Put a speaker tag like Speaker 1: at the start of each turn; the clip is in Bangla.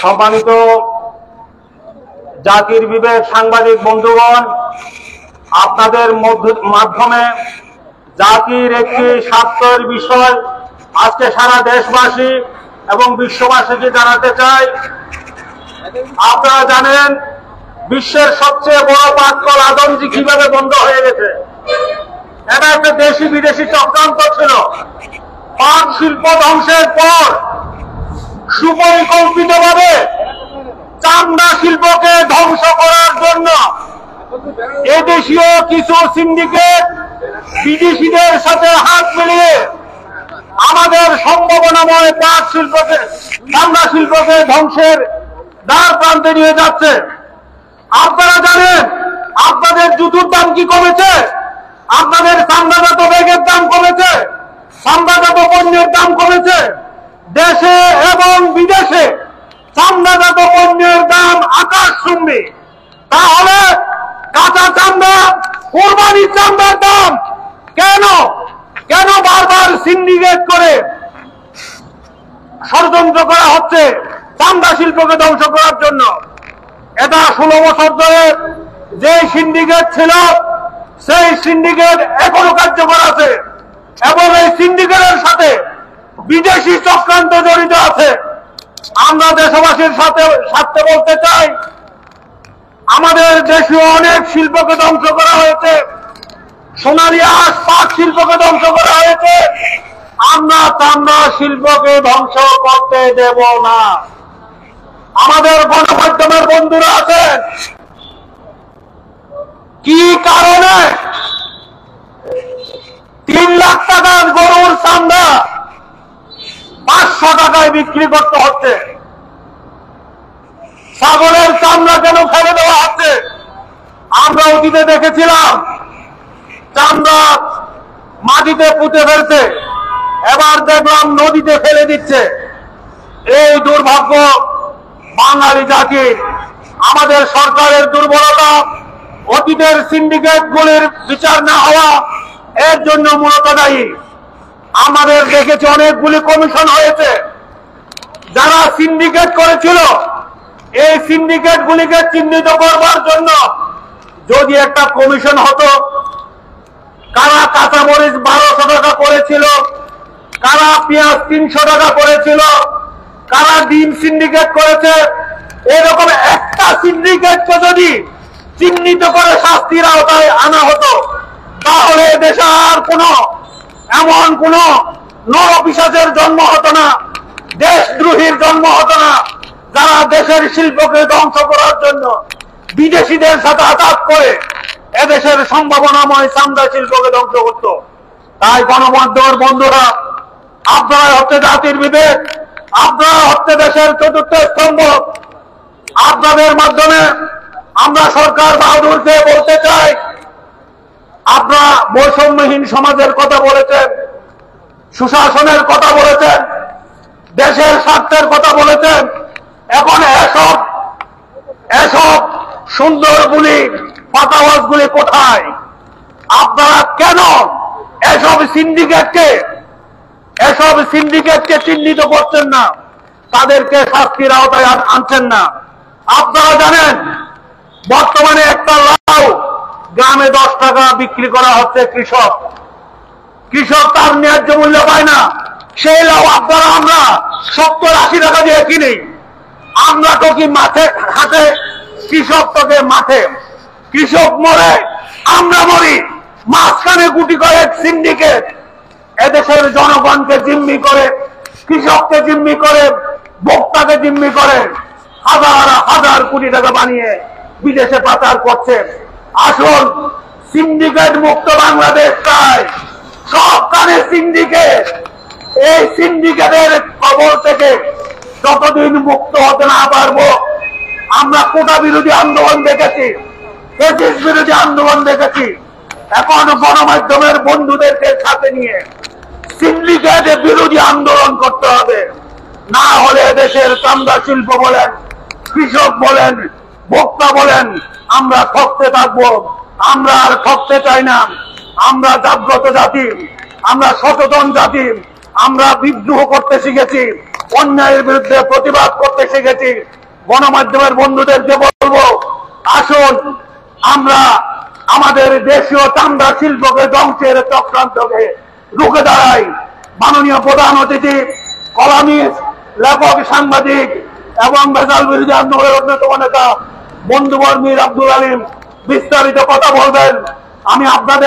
Speaker 1: সম্মানিত জাতির বিবেক সাংবাদিক বন্ধুগণ, আপনাদের মাধ্যমে জাতির একটি স্বার্থের বিষয় আজকে সারা দেশবাসী এবং বিশ্ববাসীকে জানাতে চাই। আপনারা জানেন বিশ্বের সবচেয়ে বড় পাটকল আদমজি কিভাবে বন্ধ হয়ে গেছে। এটা একটা দেশি বিদেশি চক্রান্ত ছিল। পাট শিল্প ধ্বংসের পর সুপরিকল্পিতভাবে চামড়া শিল্পকে ধ্বংস করার জন্য এদেশীয় কিছু সিন্ডিকেট বিদেশিদের সাথে হাত মিলিয়ে আমাদের সম্ভাবনাময় পাট শিল্পকে, চামড়া শিল্পকে ধ্বংসের দ্বার প্রান্তে নিয়ে যাচ্ছে। আপনারা জানেন আপনাদের জুতোর দাম কি কমেছে, আপনাদের চামড়াজাত ব্যাগের দাম কমেছে, চামড়াজাত পণ্যের দাম কমেছে। দেশে এবং বিদেশে চামড়াজাত পণ্যের দাম আকাশচুম্বী। তাহলে কাঁচা চামড়া, কোরবানির চামড়ার দাম কেন কেন বারবার সিন্ডিকেট করে ষড়যন্ত্র করা হচ্ছে চামড়া শিল্পকে ধ্বংস করার জন্য? এটা 16 বছর ধরে যে সিন্ডিকেট ছিল সেই সিন্ডিকেট এখনো কার্যকর আছে এবং এই সিন্ডিকেটের সাথে বিদেশি চক্রান্ত জড়িত আছে। আমরা দেশবাসীর সাথে বলতে চাই, আমাদের দেশীয় অনেক শিল্পকে ধ্বংস করা হয়েছে, সোনালী আঁশ পাট শিল্পকে ধ্বংস করা হয়েছে। আমরা চামড়া শিল্পকে ধ্বংস করতে দেব না। আমাদের গণমাধ্যমের বন্ধুরা আছেন, কি কারণে 3 লাখ টাকার গরুর চামড়া 500 টাকায় বিক্রি করতে হচ্ছে? ছাগলের চামড়া কেন ফেলে দেওয়া হচ্ছে? আমরা অতীতে দেখেছিলাম চামড়া মাটিতে পুঁতে ফেলছে, এবার দেখলাম নদীতে ফেলে দিচ্ছে। এই দুর্ভাগ্য বাঙালি জাতির, আমাদের সরকারের দুর্বলতা, অতীতের সিন্ডিকেট গুলির বিচার না হওয়া এর জন্য মূলত দায়ী। আমাদের দেখেছি অনেকগুলি কমিশন হয়েছে। যারা সিন্ডিকেট করেছিল এই সিন্ডিকেট গুলিকে চিহ্নিত করবার জন্য যদি একটা কমিশন হতো, কারা কাঁচামরিচ 1200 টাকা করেছিল, কারা পেঁয়াজ 300 টাকা করেছিল, কারা ডিম সিন্ডিকেট করেছে, এরকম একটা সিন্ডিকেটকে যদি চিহ্নিত করে শাস্তির আওতায় আনা হতো, তাহলে দেশে আর এমন কোন নরপিশাচের জন্ম হতো না, দেশদ্রোহীর জন্ম হতো না, যারা দেশের শিল্পকে ধ্বংস করার জন্য বিদেশিদের সাথে আঘাত করে এদেশের সম্ভাবনাময় চামড়া শিল্পকে ধ্বংস করত। তাই গণমাধ্যমের বন্ধুরা, আপনারা হচ্ছে জাতির বিবেক, আপনারা হচ্ছে দেশের চতুর্থ স্তম্ভ। আপনাদের মাধ্যমে আমরা সরকার বাহাদুরকে বলতে চাই, আপনারা বৈষম্যহীন সমাজের কথা বলেছেন, সুশাসনের কথা বলেছেন, দেশের স্বার্থের কথা বলেছেন। এখন এসব সুন্দর গুলি পাতাওয়াজগুলি কোথায়? আপনারা কেন এসব সিন্ডিকেটকে চিহ্নিত করছেন না, তাদেরকে শাস্তির আওতায় আনছেন না? আপনারা জানেন বর্তমানে একটা লাউ গ্রামে 10 টাকা বিক্রি করা হচ্ছে। কৃষক তার ন্যায্য মূল্য পায় না। সেই লাউ আপনারা আমরা 70-80 টাকা দিয়ে কিনি। আমরা তো কি মাঠে হাতে, কৃষক তোকে মাঠে। কৃষক মরে, আমরা মরি, মাঝখানে গুটি কয়েক সিন্ডিকেট এদেশের জনগণকে জিম্মি করে, কৃষককে জিম্মি করে, ভোক্তাকে জিম্মি করে হাজার হাজার কোটি টাকা বানিয়ে বিদেশে পাচার করছে। আসুন সিন্ডিকেট মুক্ত বাংলাদেশ চাই। সবখানে সিন্ডিকেট। এই সিন্ডিকেটের কবল থেকে যতদিন মুক্ত হতে না পারবো, আমরা কোটা বিরোধী আন্দোলন দেখেছি, ফ্যাসিস্ট বিরোধী আন্দোলন দেখেছি, এখন গণমাধ্যমের বন্ধুদেরকে সাথে নিয়ে সিন্ডিকেট বিরোধী আন্দোলন করতে হবে। না হলে দেশের চামড়া শিল্প বলেন, কৃষক বলেন, ভোক্তা বলেন, আমরা ঠকতে থাকবো। আমরা আর ঠকতে চাই না। আমরা জাগ্রত জাতি, আমরা সচেতন জাতি, আমরা বিদ্রোহ করতে শিখেছি। অন্যায়ের বিরুদ্ধে প্রতিবাদ করতে শিখেছি। গণমাধ্যমের বন্ধুদেরকে বলবো, আসুন আমরা আমাদের দেশীয় চামড়া শিল্পকে ধ্বংসের চক্রান্তকে রুখে দাঁড়াই। মাননীয় প্রধান অতিথি, কলামিস্ট, লেখক, সাংবাদিক এবং ভেজাল বিরোধী আন্দোলনের অন্যতম নেতা বন্ধুবর মীর আব্দুল আলিম বিস্তারিত কথা বলবেন। আমি আপনাদের